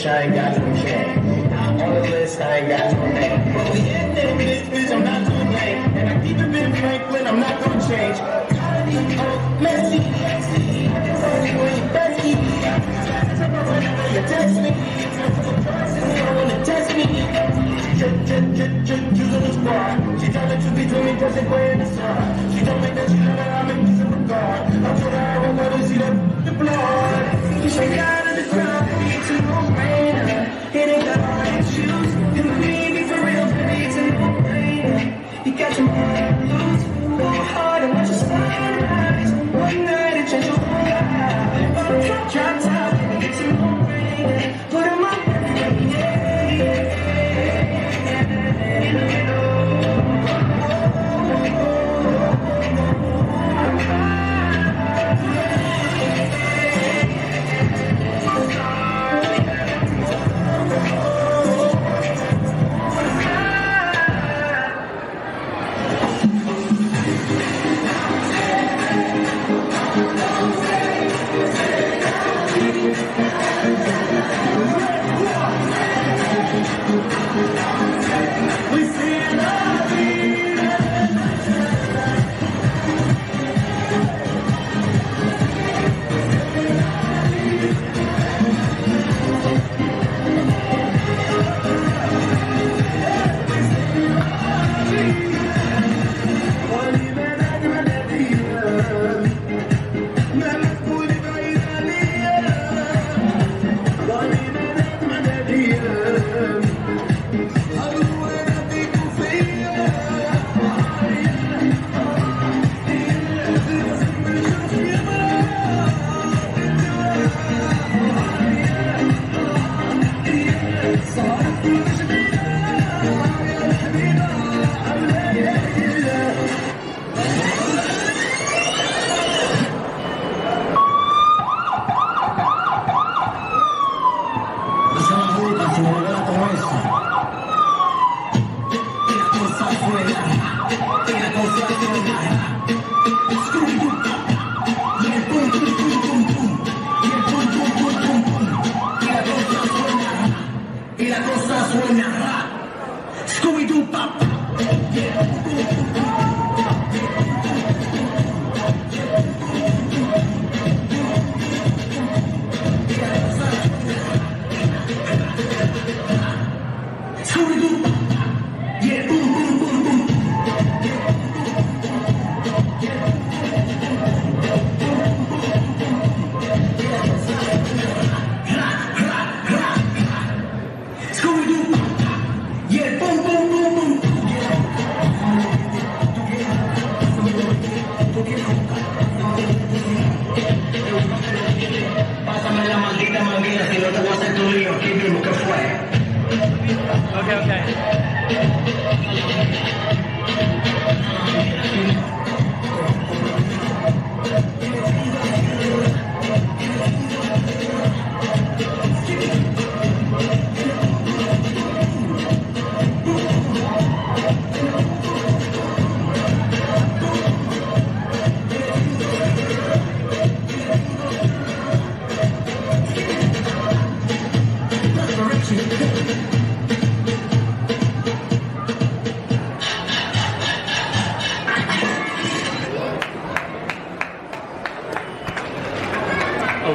I ain't got no change. On the list, I ain't got no name. But we in this bitch, I'm not too late. And I keep it Ben Franklin, I'm not gonna change. Messy, Becky. You text me, you wanna test me. Choose on the spot. She told that you between me, doesn't go in the side. She told me that you know that I'm in this regard. I told her I won't go to see the blood. She got in the crowd, it's a no-brainer. It ain't that hard to choose. You believe me for real, baby, it's a no-brainer. You got your mind loose, go hard and watch your sunrise. One night it changed your whole life. Drop top, it's a no-brainer. Put 'em up,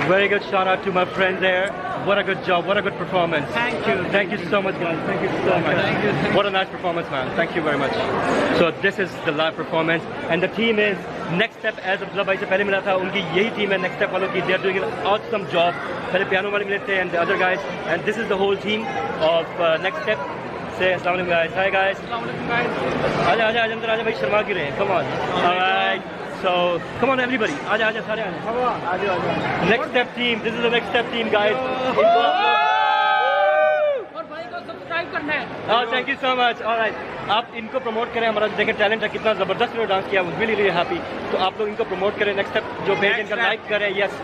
very good shout out to my friends there. What a good job, what a good performance. Thank you so much, guys. Thank you so much. What a nice performance, man. Thank you very much. So this is the live performance and the team is Next Step. As Abdullah bhai se pehle mila tha, unki yahi team hai Next Step walon ki. They are doing an awesome job. Pehle piano wale mile the and the other guys, and this is the whole team of Next Step. Say assalamu alaikum guys. Hi guys. Assalamu alaikum guys. Aaja andar aaja bhai, sharma kyun rahe? Come on. All right. So come on everybody, आजा आजा सारे आजा. Next step team, this is the next step team guys. और भाई को subscribe करना है. Thank you so much. All right. आप इनको प्रमोट करें, हमारा देखें टैलेंट है कितना जबरदस्त इन्होंने डांस किया, रियली रियली हैप्पी. तो आप लोग इनको प्रमोट करें, नेक्स्ट स्टेप जो पेज इनका लाइक करें. यस